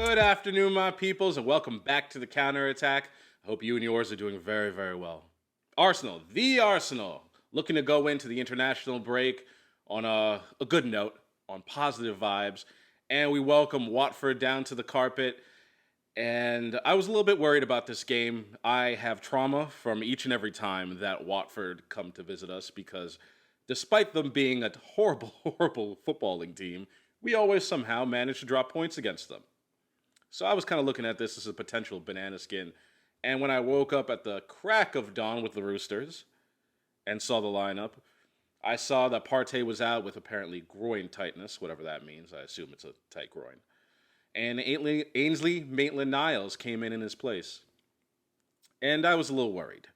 Good afternoon, my peoples, and welcome back to the counterattack. I hope you and yours are doing very, very well. Arsenal, the Arsenal, looking to go into the international break on a good note, on positive vibes, and we welcome Watford down to the carpet. And I was a little bit worried about this game. I have trauma from each and every time that Watford come to visit us because despite them being a horrible, horrible footballing team, we always somehow manage to drop points against them. So I was kind of looking at this as a potential banana skin. And when I woke up at the crack of dawn with the Roosters and saw the lineup, I saw that Partey was out with apparently groin tightness, whatever that means. I assume it's a tight groin. And Ainsley Maitland-Niles came in his place. And I was a little worried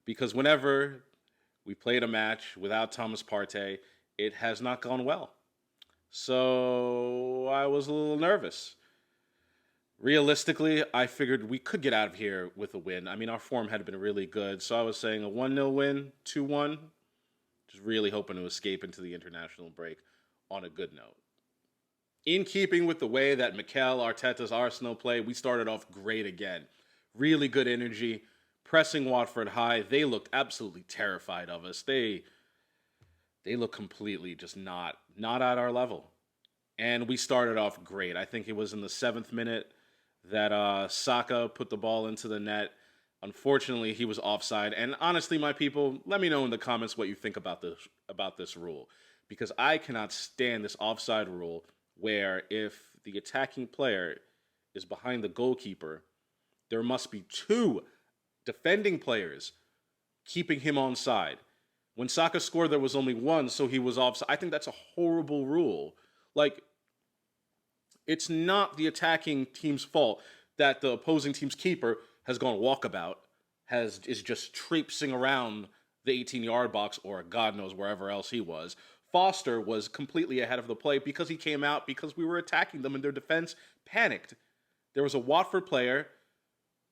because whenever we played a match without Thomas Partey, it has not gone well. So I was a little nervous. Realistically, I figured we could get out of here with a win. I mean, our form had been really good. So I was saying a 1-0 win, 2-1. Just really hoping to escape into the international break on a good note. In keeping with the way that Mikel Arteta's Arsenal play, we started off great again. Really good energy, pressing Watford high. They looked absolutely terrified of us. They look completely just not at our level. And we started off great. I think it was in the 7th minute that Saka put the ball into the net. Unfortunately, he was offside. And honestly, my people, let me know in the comments what you think about this rule. Because I cannot stand this offside rule where if the attacking player is behind the goalkeeper, there must be 2 defending players keeping him onside. When Saka scored, there was only 1, so he was offside. I think that's a horrible rule. Like, it's not the attacking team's fault that the opposing team's keeper has gone walkabout, is just traipsing around the 18-yard box or God knows wherever else he was. Foster was completely ahead of the play because he came out because we were attacking them and their defense panicked. There was a Watford player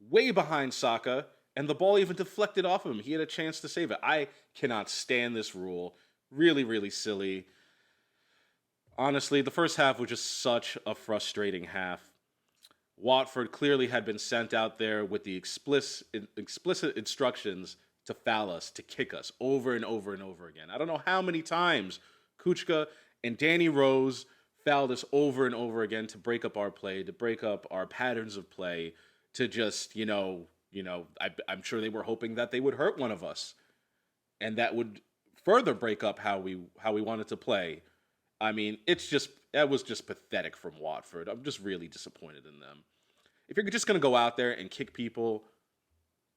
way behind Saka, and the ball even deflected off of him. He had a chance to save it. I cannot stand this rule. Really, really silly. Honestly, the first half was just such a frustrating half. Watford clearly had been sent out there with the explicit instructions to foul us, to kick us over and over and over again. I don't know how many times Kuchka and Danny Rose fouled us over and over again to break up our play, to break up our patterns of play, to just, I'm sure they were hoping that they would hurt one of us. And that would further break up how we wanted to play. I mean, that was just pathetic from Watford. I'm just really disappointed in them. If you're just going to go out there and kick people,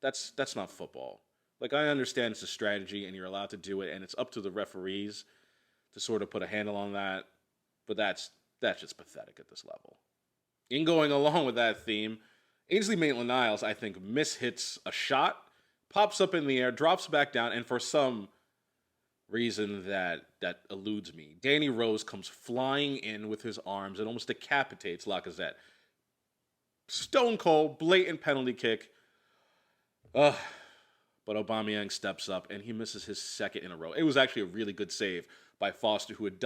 that's not football. Like, I understand it's a strategy and you're allowed to do it, and it's up to the referees to sort of put a handle on that, but that's just pathetic at this level. In going along with that theme, Ainsley Maitland-Niles, I think, mishits a shot, pops up in the air, drops back down, and for some reason that eludes me, Danny Rose comes flying in with his arms and almost decapitates Lacazette. Stone cold, blatant penalty kick. But Aubameyang steps up and he misses his second in a row. It was actually a really good save by Foster, who had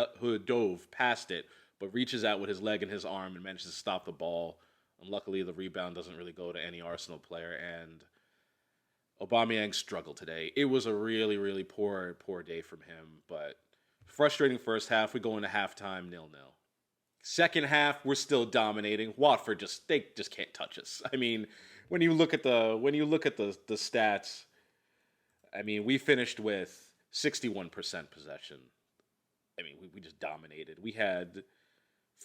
dove past it, but reaches out with his leg and his arm and manages to stop the ball. And luckily, the rebound doesn't really go to any Arsenal player. And Aubameyang struggled today. It was a really, really poor day from him. But frustrating first half. We go into halftime 0-0. Second half, we're still dominating. Watford they just can't touch us. I mean, when you look at the stats, I mean, we finished with 61% possession. I mean, we just dominated. We had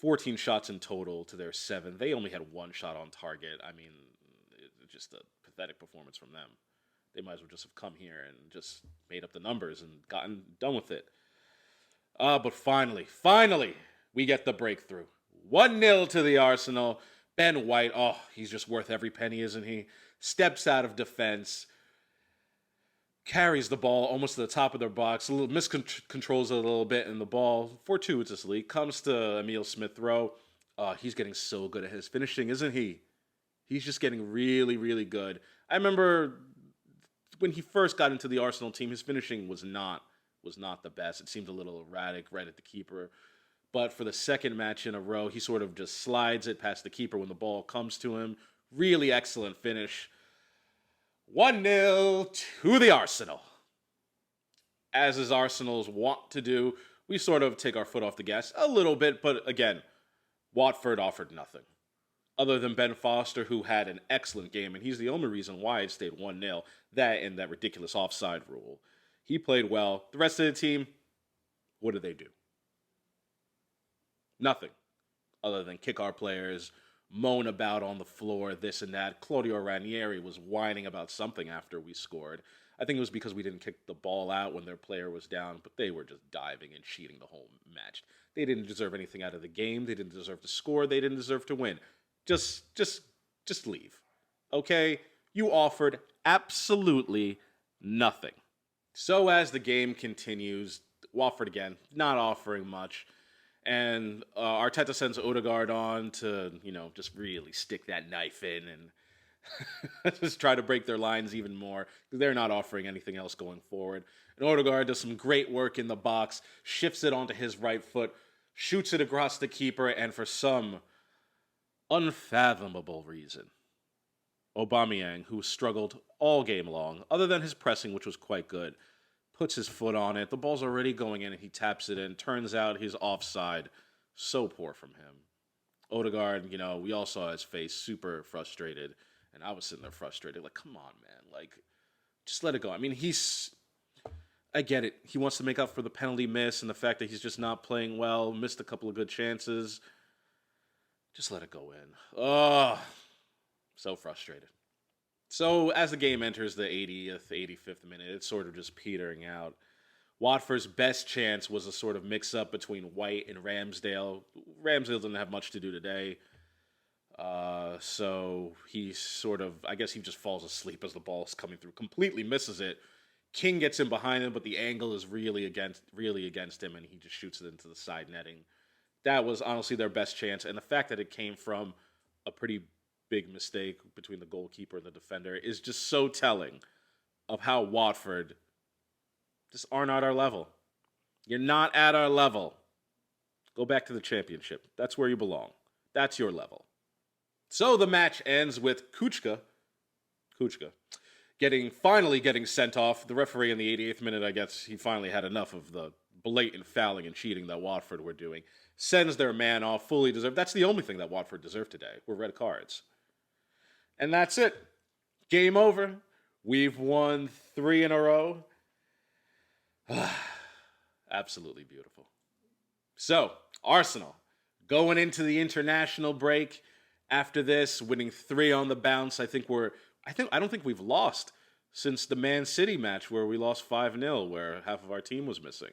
14 shots in total to their 7. They only had 1 shot on target. I mean, it's just a pathetic performance from them. They might as well just have come here and just made up the numbers and gotten done with it. But finally, we get the breakthrough. 1-0 to the Arsenal. Ben White, he's just worth every penny, isn't he? Steps out of defense, carries the ball almost to the top of their box, a little miscontrols it a little bit, and the ball, fortuitously, comes to Emile Smith-Rowe. He's getting so good at his finishing, isn't he? He's just getting really, really good. I remember when he first got into the Arsenal team, his finishing was not the best. It seemed a little erratic right at the keeper. But for the second match in a row, he sort of just slides it past the keeper when the ball comes to him. Really excellent finish. 1-0 to the Arsenal. As is Arsenal's wont to do, we sort of take our foot off the gas a little bit, but again, Watford offered nothing. Other than Ben Foster, who had an excellent game, and he's the only reason why it stayed 1-0, that and that ridiculous offside rule. He played well. The rest of the team, what did they do? Nothing. Other than kick our players, moan about on the floor, this and that. Claudio Ranieri was whining about something after we scored. I think it was because we didn't kick the ball out when their player was down, but they were just diving and cheating the whole match. They didn't deserve anything out of the game. They didn't deserve to score. They didn't deserve to win. Just leave. Okay? You offered absolutely nothing. So as the game continues, Watford again, not offering much. And Arteta sends Odegaard on to, just really stick that knife in and just try to break their lines even more. They're not offering anything else going forward. And Odegaard does some great work in the box, shifts it onto his right foot, shoots it across the keeper, and for some unfathomable reason, Aubameyang, who struggled all game long, other than his pressing, which was quite good, puts his foot on it. The ball's already going in, and he taps it in. Turns out he's offside. So poor from him. Odegaard, we all saw his face, super frustrated. And I was sitting there frustrated. Like, come on, man. Like, just let it go. I mean, I get it. He wants to make up for the penalty miss and the fact that he's just not playing well, missed a couple of good chances. Just let it go in. Oh, so frustrated. So as the game enters the 80th, 85th minute, it's sort of just petering out. Watford's best chance was a sort of mix-up between White and Ramsdale. Ramsdale didn't have much to do today. So he I guess he just falls asleep as the ball's coming through. Completely misses it. King gets in behind him, but the angle is really against him, and he just shoots it into the side netting. That was honestly their best chance, and the fact that it came from a pretty big mistake between the goalkeeper and the defender is just so telling of how Watford just aren't at our level. You're not at our level. Go back to the Championship. That's where you belong. That's your level. So the match ends with Kuchka finally getting sent off. The referee in the 88th minute, I guess he finally had enough of the blatant fouling and cheating that Watford were doing. Sends their man off, fully deserved. That's the only thing that Watford deserved today, were red cards. And that's it. Game over. We've won 3 in a row. Absolutely beautiful. So, Arsenal, going into the international break after this, winning 3 on the bounce. I don't think we've lost since the Man City match where we lost 5-0, where half of our team was missing.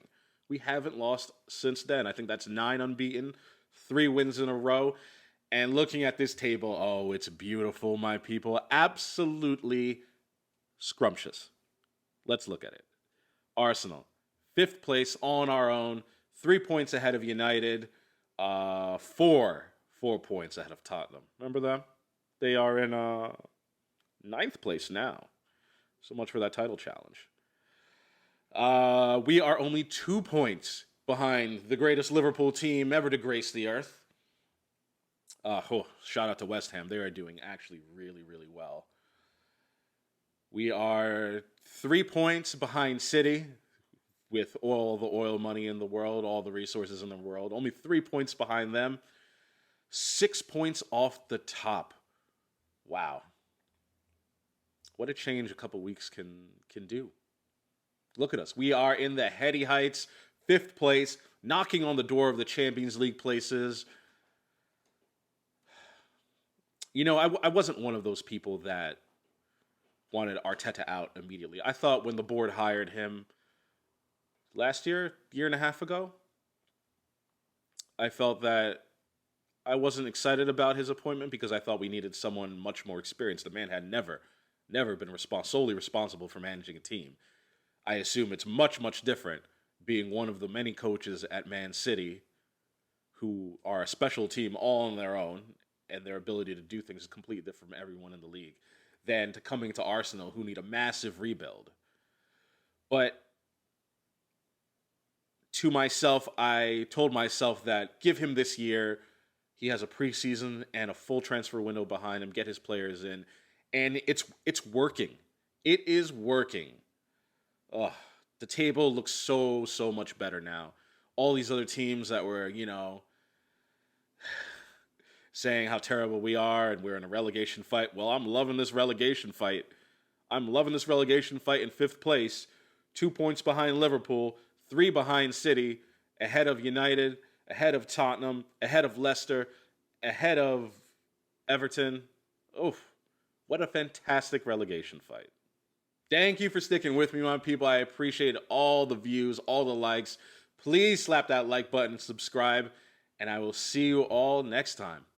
We haven't lost since then. I think that's 9 unbeaten, 3 wins in a row. And looking at this table, oh, it's beautiful, my people. Absolutely scrumptious. Let's look at it. Arsenal, 5th place on our own, 3 points ahead of United, 4 points ahead of Tottenham. Remember them? They are in 9th place now. So much for that title challenge. We are only 2 points behind the greatest Liverpool team ever to grace the earth. Shout out to West Ham. They are doing actually really, really well. We are 3 points behind City with all the oil money in the world, all the resources in the world. Only 3 points behind them. 6 points off the top. Wow. What a change a couple weeks can do. Look at us. We are in the heady heights, 5th place, knocking on the door of the Champions League places. I wasn't one of those people that wanted Arteta out immediately. I thought when the board hired him last year and a half ago, I felt that I wasn't excited about his appointment because I thought we needed someone much more experienced. The man had never been solely responsible for managing a team. I assume it's much, much different being one of the many coaches at Man City who are a special team all on their own, and their ability to do things is completely different from everyone in the league, than to coming to Arsenal, who need a massive rebuild. But to myself, I told myself that give him this year. He has a preseason and a full transfer window behind him. Get his players in, and it's working. It is working. Ugh, the table looks so much better now. All these other teams that were, saying how terrible we are and we're in a relegation fight. Well, I'm loving this relegation fight. I'm loving this relegation fight in 5th place, 2 points behind Liverpool, 3 behind City, ahead of United, ahead of Tottenham, ahead of Leicester, ahead of Everton. Oof, what a fantastic relegation fight. Thank you for sticking with me, my people. I appreciate all the views, all the likes. Please slap that like button, subscribe, and I will see you all next time.